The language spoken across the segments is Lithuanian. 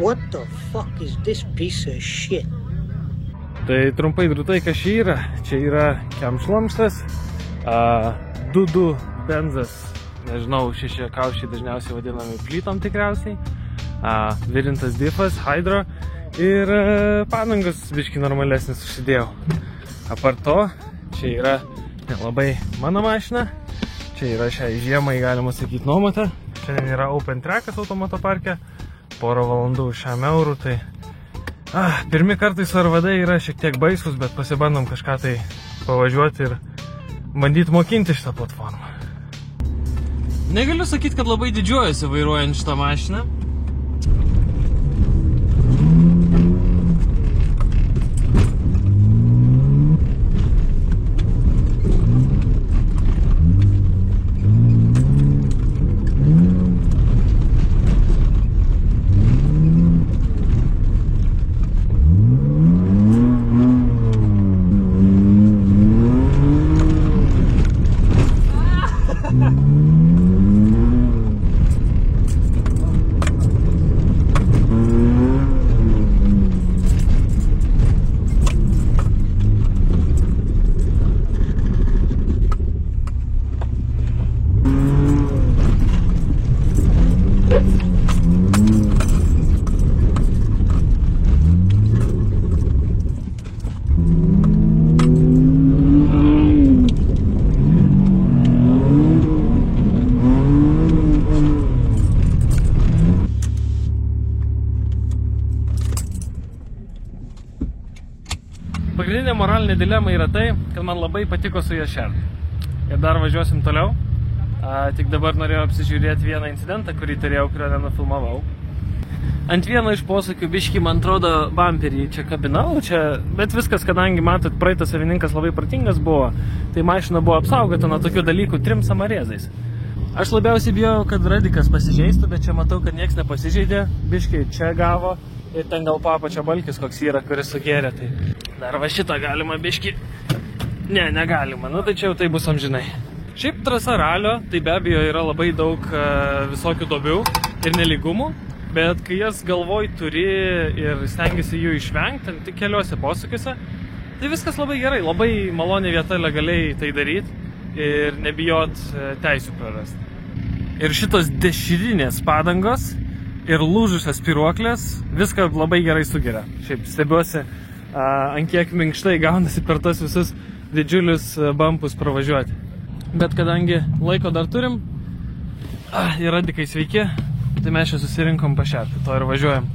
What the fuck is this piece of shit? Tai trumpai drūtai, kas čia yra. Čia yra kemšlamštas, 2 benzas, nežinau, 6 kaušiai dažniausiai vadinami plytom tikriausiai, virintas diffas, hydro ir padangas biški normalesnis užsidėjau. Apart to, čia yra nelabai mano mašina, čia yra šiai žiemai, galima sakyti, nuomota. Šiandien yra open trackas automoto parke, porą valandų už 100 eurų, tai pirmi kartai su RVD yra šiek tiek baisus, bet pasibandom kažką tai pavažiuoti ir bandyti mokinti šitą platformą. Negaliu sakyti, kad labai didžiuojuosi vairuojant šitą mašiną. Pagrindinė moralinė dilema yra tai, kad man labai patiko su ja šerti. Ir dar važiuosim toliau. Tik dabar norėjau apsižiūrėti vieną incidentą, kurį turėjau, kurio nenufilmavau. Ant vieno iš posakių biškį, man atrodo, bumperį čia kabinau, bet viskas, kadangi, matot, praeitas savininkas labai protingas buvo, tai mašina buvo apsaugota nuo tokių dalykų 3 samarėzais. Aš labiausiai bijojau, kad radikas pasižeistų, bet čia matau, kad nieks nepasižeidė. Biškį čia gavo ir ten gal papačia balkis koks yra, kuris sugėrė. Tai dar va šitą galima biškį. Ne, negalima. Nu tai čia jau tai bus amžinai. Šiaip trasa ralio, tai be abejo yra labai daug visokių duobių ir nelygumų. Bet kai jas galvoj turi ir stengiasi jų išvengti, tik keliuose posūkiuose, tai viskas labai gerai, labai malonė vieta legaliai tai daryti ir nebijot teisių prarasti. Ir šitos deširinės padangos ir lūžusios spyruoklės viską labai gerai sugeria. Šiaip stebiuosi, ant kiek minkštai gaunasi per tos visus didžiulius bumpus pravažiuoti. Bet kadangi laiko dar turim, ir radikai sveiki, tai mes čia susirinkom pašerti, to ir važiuojam.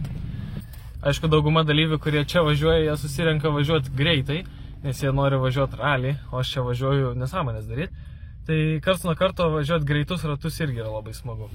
Aišku, dauguma dalyvių, kurie čia važiuoja, jie susirenka važiuoti greitai, nes jie nori važiuoti ralį, o aš čia važiuoju nesąmonės daryti. Tai karts nuo karto važiuoti greitus ratus irgi yra labai smagu.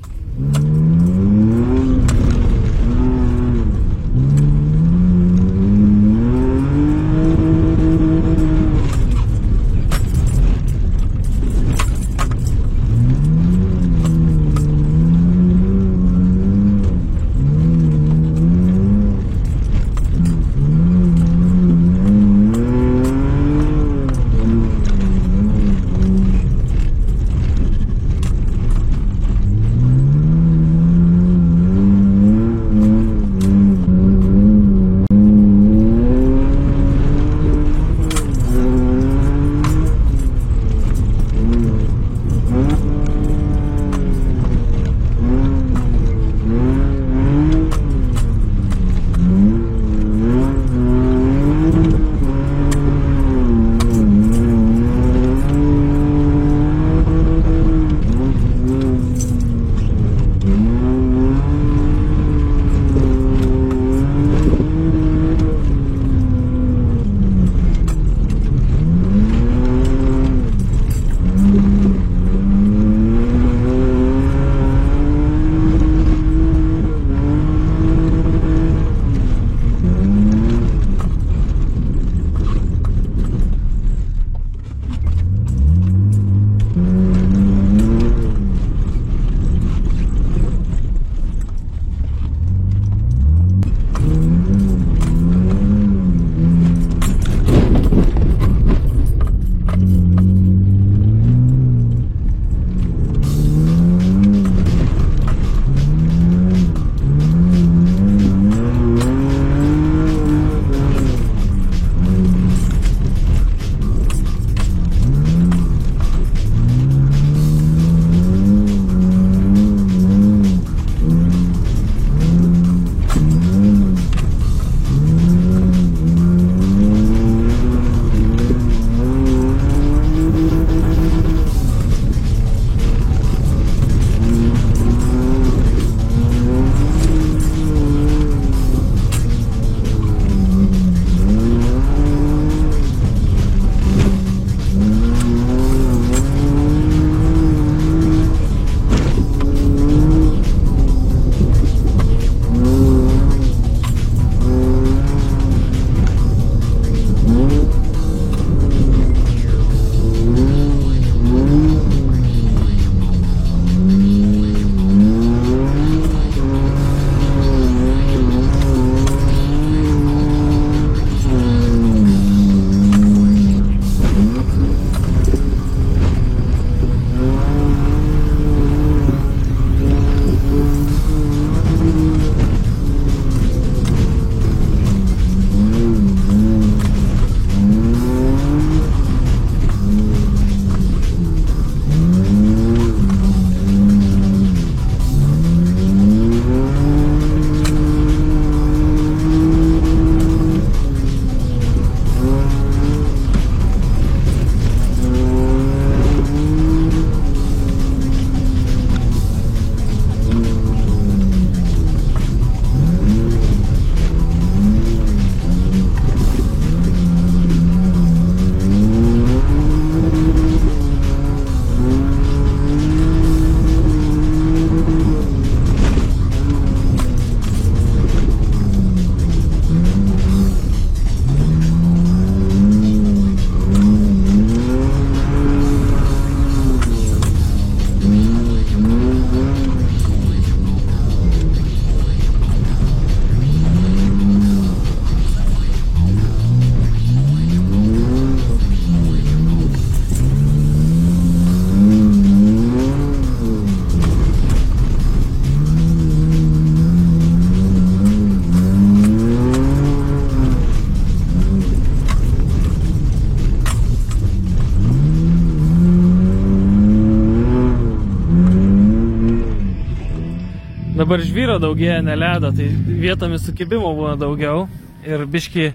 Dabar žvyro daugėja, ne ledo, tai vietomis sukibimo būna daugiau. Ir biški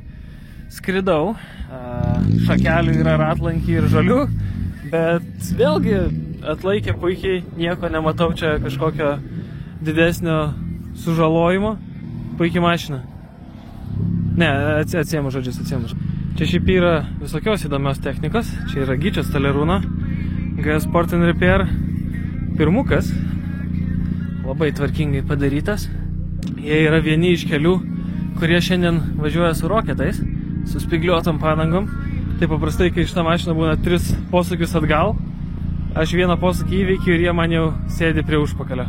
skridau, šakelių yra ratlankį ir žolių, bet vėlgi atlaikė puikiai, nieko nematau čia kažkokio didesnio sužalojimo. Puikiai mašina. Ne, atsiemu žodžius. Čia šiaip yra visokios įdomios technikos. Čia yra Gyčio Stalerūno G Sport & Repair pirmukas. Labai tvarkingai padarytas. Jie yra vieni iš kelių, kurie šiandien važiuoja su roketais, su spigliuotom padangom. Tai paprastai, kai šitą mašiną būna 3 posūkius atgal, aš vieną posūkį įveikiu ir jie man jau sėdi prie užpakalio.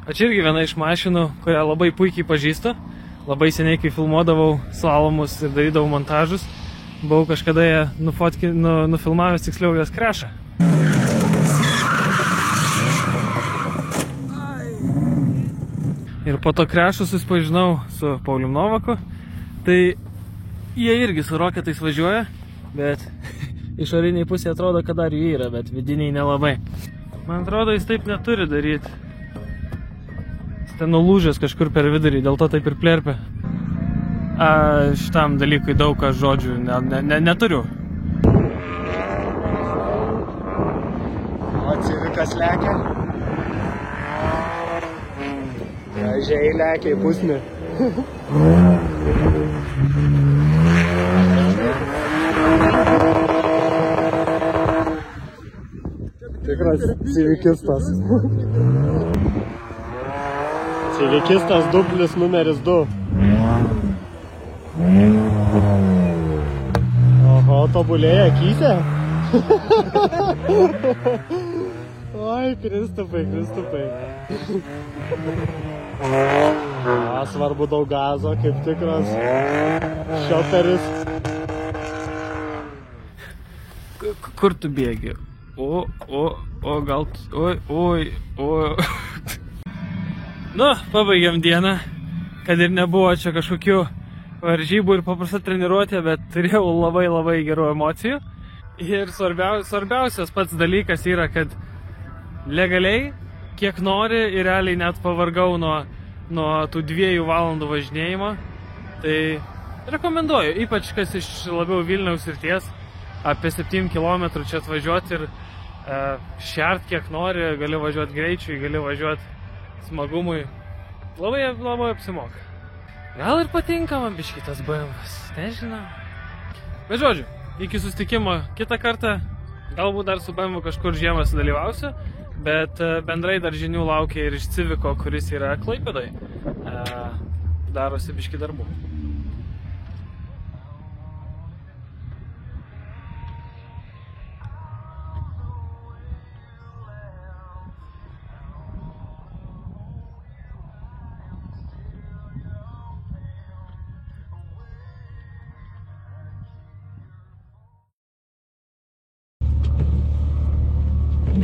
O čia irgi viena iš mašinų, kurią labai puikiai pažįstu. Labai seniai, kai filmuodavau slalomus ir darydavau montažus, buvau kažkada ją nufilmavęs, tiksliau jos krešą. Ir po to krešų susipažinau su Paulium Novaku. Tai jie irgi su roketais važiuoja, bet išoriniai pusė atrodo, kad dar jų yra, bet vidiniai nelabai. Man atrodo, jis taip neturi daryti. Ten nulūžęs kažkur per vidurį, dėl to taip ir plėrpia. Šitam dalykui daug aš žodžių neturiu. O civikas lekia. Gražiai lekia į pusnį. Tikras civikistas. Civikistas dublis numeris 2. Oho, tobulėja akyse. Oi, Kristupai. Svarbu daug gazo, kaip tikras šioperis. Kur tu bėgi? Gal... Oi. Nu, pabaigiam dieną, kad ir nebuvo čia kažkokių varžybų ir paprasta treniruotė, bet turėjau labai gerų emocijų. Ir svarbiausias pats dalykas yra, kad legaliai, kiek nori ir realiai net pavargau nuo tų 2 valandų važinėjimo. Tai rekomenduoju, ypač kas iš labiau Vilniaus srities, apie 7 km čia atvažiuoti ir šert kiek nori, gali važiuoti greičiui, gali važiuoti smagumui, labai apsimoka. Gal ir patinka man biškį tas BMWs, nežinau. Bet žodžiu, iki susitikimo kitą kartą, galbūt dar su BMW kažkur žiemą sudalyvausiu, bet bendrai dar žinių laukia ir iš Civiko, kuris yra Klaipėdoj. Darosi biškį darbų.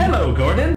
Hello, Gordon.